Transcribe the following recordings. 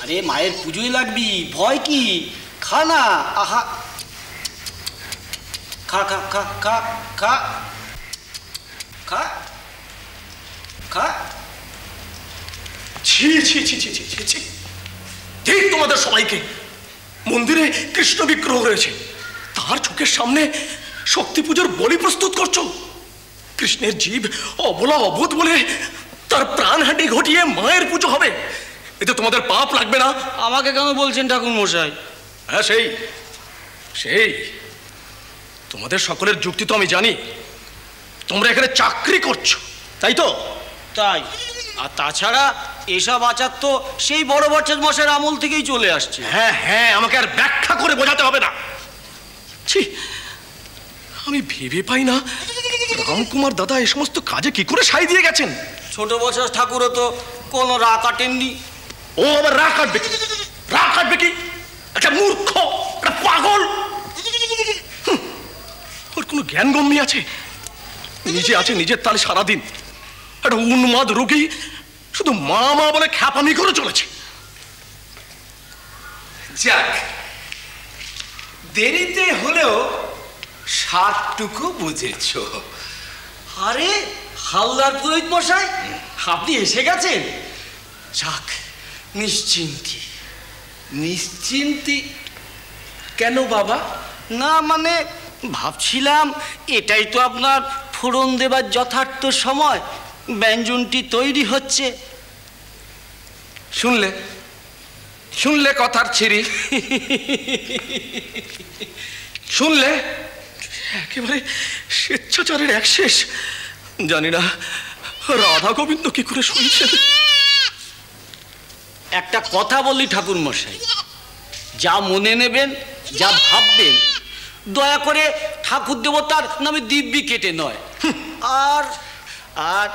আরে মায়ের পুজোই লাগবি, ভয় কি? খা না। আহা, খা খা খা খা খা খা খা। ছি ছি ছি ছি ছি ছি ছি, ঠিক তোমাদের সবাইকে। মন্দিরে কৃষ্ণ বিগ্রহ রয়েছে, তার চোখের সামনে শক্তি পুজোর বলি প্রস্তুত করছো। কৃষ্ণের জীব অবলা অবোধ বলে তার প্রাণহানি ঘটিয়ে মায়ের পুজো হবে, এতে তোমাদের পাপ লাগবে না? আমাকে কেন বলছেন ঠাকুর মশাই? হ্যাঁ, সেই সেই তোমাদের সকলের যুক্তি তো আমি জানি। তোমরা এখানে চাকরি করছো, তাই তো? তাই। আর তাছাড়া এসব আচার তো সেই বড় বট্টাচার্য মশাইয়ের আমল থেকেই চলে আসছে। হ্যাঁ হ্যাঁ, আমাকে আর ব্যাখ্যা করে বোঝাতে হবে না। ছি, আমি ভেবে পাই না রামকুমার দাদা এই সমস্ত কাজে কি করে সাই দিয়ে গেছেন। ছোট বছর ঠাকুরও তো কোনো রা কাটেননি। ও আবার রা কাটবে কি? রা কাটবে কি? একটা মূর্খ, একটা পাগল, ওর কোনো জ্ঞান গম্যি আছে? নিজে আছে নিজের তালে সারাদিন, একটা উন্মাদ রোগী শুধু মা মা বলে খ্যাপামি করে চলেছে। যাক, দেরিতে হলেও সারটুকু বুঝেছ। আরে হালদার পুরোহিত মশাই, আপনি এসে গেছেন? যাক, নিশ্চিন্তি। নিশ্চিন্তি কেন বাবা? না মানে ভাবছিলাম এটাই তো আপনার ফোড়ন দেবার যথার্থ সময়, ব্যঞ্জনটি তৈরি হচ্ছে। শুনলে শুনলে কথার ছিরি? শুনলে? একেবারে স্বেচ্ছাচারের এক শেষ। জানি না রাধা গোবিন্দ কি করে শুনছেন। একটা কথা বলি ঠাকুর মশাই, যা মনে নেবেন, যা ভাববেন, দয়া করে ঠাকুর দেবতার নামে দিব্যি কেটে নয়। আর আর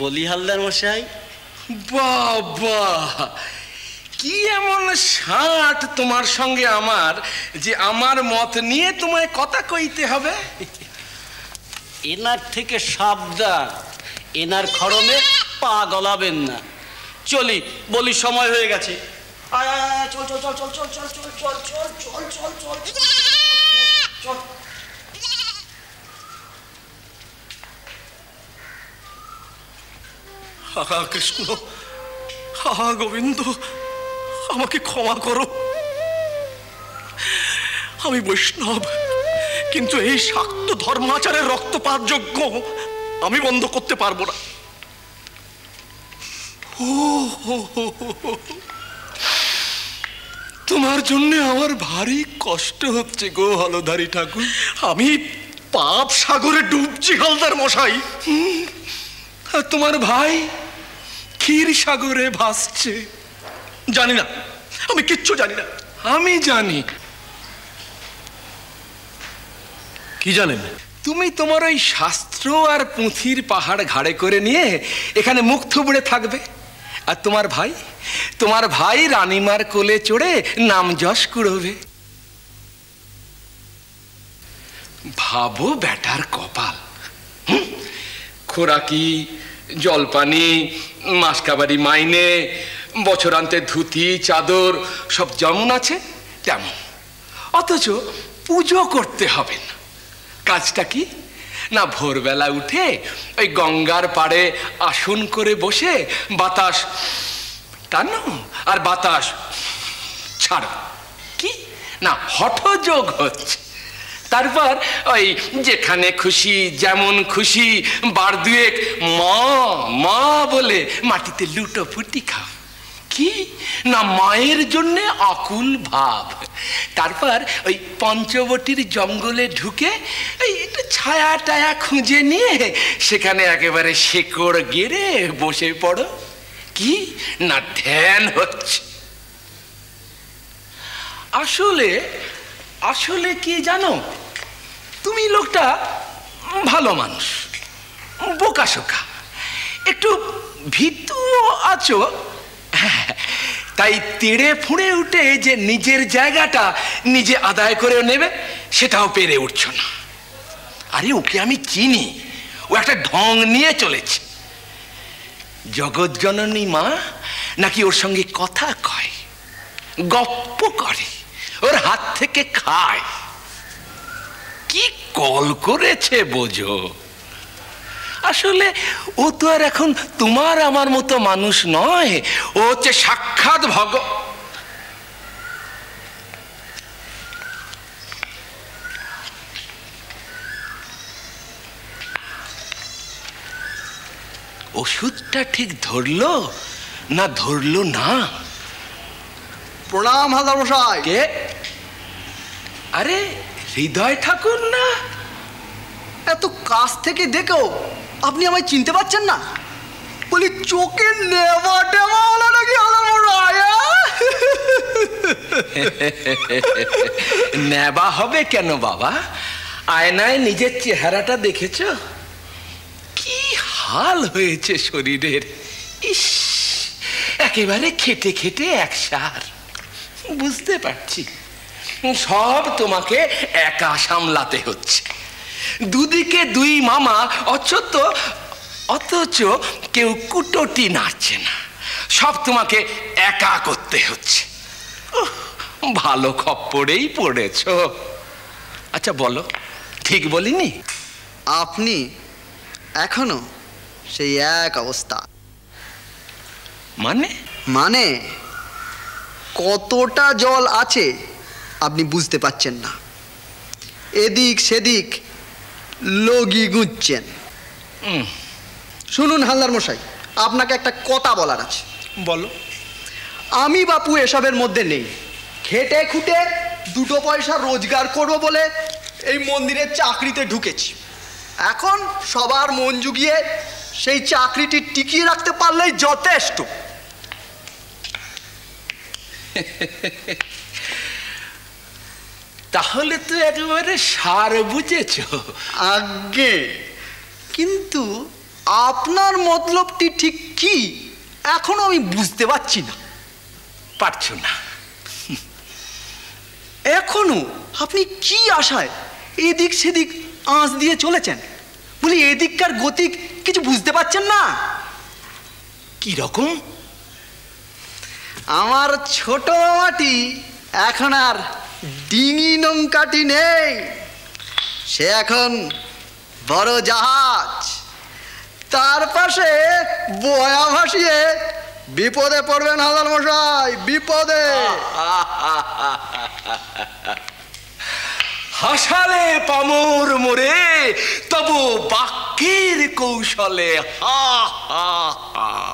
বলি হালদার মশাই, বাবা, কি এমন ষাট তোমার সঙ্গে আমার যে আমার মত নিয়ে তোমায় কথা কইতে হবে? এনার থেকে সাবধান, এনার খড়মে পা গলাবেন না। চলি, বলি সময় হয়ে গেছে। আয় আয় আয়, চল চল চল চল চল চল চল চল চল চল চল চল চল। হা কৃষ্ণ, হা গোবিন্দ, আমাকে ক্ষমা করো। আমি বৈষ্ণব, কিন্তু এই শাক্ত ধর্মাচারের রক্তপাত যজ্ঞ আমি বন্ধ করতে পারবো না। তোমার জন্য আমার ভারী কষ্ট হচ্ছে গো হলধারী ঠাকুর। আমি পাপ সাগরে ডুবছি হালদার মশাই। আর তোমার ভাই ক্ষীর সাগরে ভাসছে। জানি না, আমি কিচ্ছু জানি না। আমি জানি। কি জানেন? তুমি তোমার ওই শাস্ত্র আর পুঁথির পাহাড় ঘাড়ে করে নিয়ে এখানে মুখ থুবড়ে থাকবে, আর তোমার ভাই রানীমার কোলে চড়ে নাম যশ কুড়োবে। ভাবো ব্যাটার কপাল। খোরাকি, জলপানি, মাসকাবারি মাইনে, বছরান্তে ধুতি চাদর সব যেমন আছে তেমন, অথচ পুজো করতে হবে না। কাজটা কি না, ভোরবেলা উঠে ওই গঙ্গার পাড়ে আসন করে বসে বাতাস টানো আর বাতাস ছাড়ো। কি না হঠযোগ হচ্ছে। তারপর ওই যেখানে খুশি যেমন খুশি বার দুয়েক মা মা বলে মাটিতে লুটোপুটি খাও। কি না মায়ের জন্য আকুল ভাব। তারপর ওই পঞ্চবটির জঙ্গলে ঢুকে এই একটু ছায়া টায়া খুঁজে নিয়ে সেখানে একেবারে শেকড় গেড়ে বসে পড়ো। কি না ধ্যান হচ্ছে। আসলে আসলে কি জানো, তুমি লোকটা ভালো মানুষ, বোকাশোকা, একটু ভীতু আছো। তাই তেড়ে ফুঁড়ে উঠে যে নিজের জায়গাটা নিজে আদায় করে নেবে সেটাও পেরে উঠছো না। আরে ওকে আমি চিনি, ও একটা ঢং নিয়ে চলেছে। জগৎ জননী মা নাকি ওর সঙ্গে কথা কয়। গপ্প করে, ওর হাত থেকে খায়। কি কল করেছে বোঝো। আসলে ও তো আর এখন তোমার আমার মতো মানুষ নয়, ও হচ্ছে সাক্ষাৎ ওষুধটা ঠিক ধরলো না ধরলো না? প্রণাম হালদার মশাই। কে? আরে হৃদয় ঠাকুর না? এত কাছ থেকে দেখেও আপনি আমায় চিনতে পারছেন না? বলি চোখে নেবা টেবা হলো নাকি হালদার মশাই? নেবা হবে কেন বাবা? আয়নায় নিজের চেহারাটা দেখেছো? কি হাল হয়েছে শরীরের! ইস, একেবারে খেটে খেটে একসার। বুঝতে পারছি সব তোমাকে একা সামলাতে হচ্ছে। দুদিকে দুই মামা, অথচ কেউ কুটোটি নাড়ছে না। সব তোমাকে একা করতে হচ্ছে। ভালো খপ্পরেই পড়েছ। আচ্ছা বলো, ঠিক বলিনি? আপনি এখনো সেই এক অবস্থা। মানে কতটা জল আছে আপনি বুঝতে পারছেন না। এদিক সেদিক লগি গুঁজছেন। শুনুন হালদার মশাই, আপনাকে একটা কথা বলার আছে। বলো। আমি বাপু এসবের মধ্যে নেই। খেটে খুটে দুটো পয়সা রোজগার করবো বলে এই মন্দিরের চাকরিতে ঢুকেছি। এখন সবার মন জুগিয়ে সেই চাকরিটি টিকিয়ে রাখতে পারলেই যথেষ্ট। তাহলে তো একেবারে সার বুঝেছ। আগে কিন্তু আপনার মতলবটি ঠিক কি এখনো আমি বুঝতে পারছি না। পারছো না? এখনো আপনি কি আশায় এদিক সেদিক আঁচ দিয়ে চলেছেন? বলি এদিককার গতিক কিছু বুঝতে পারছেন না? কি রকম? আমার ছোট মামাটি এখন আর ডিঙি নৌকাটি নেই, সে এখন বড় জাহাজ। তার পাশে বয়া ভাসিয়ে বিপদে পড়বেন হালদার মশাই, বিপদে। হাসালে পামর মোরে তবু বাক্যের কৌশলে হা হা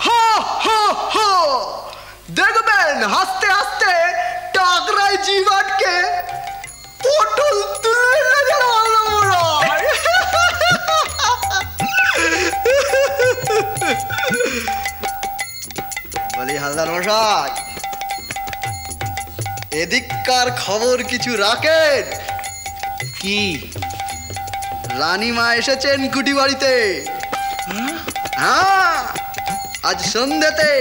হা হা হা হা। দেখবেন হাসতে হাসতে টাকরায় জিভ আটকে পটল তুলে না যেন হালদার মশাই। বলি হালদার মশাই, এদিককার খবর কিছু রাখেন? কি? রানীমা এসেছেন কুটি বাড়িতে। হ্যাঁ, আজ সন্ধ্যেতে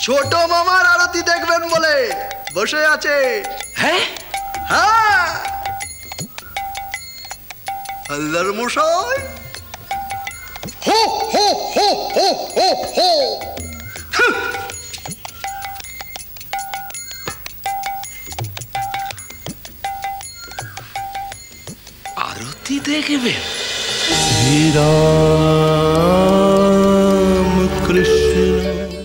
ছোট মামার আরতি দেখবেন বলে বসে আছে। হ্যাঁ হ্যাঁ হালদার মশাই, হো হো হো হো হো হো। আরতি দেখবে? শ্রীরাম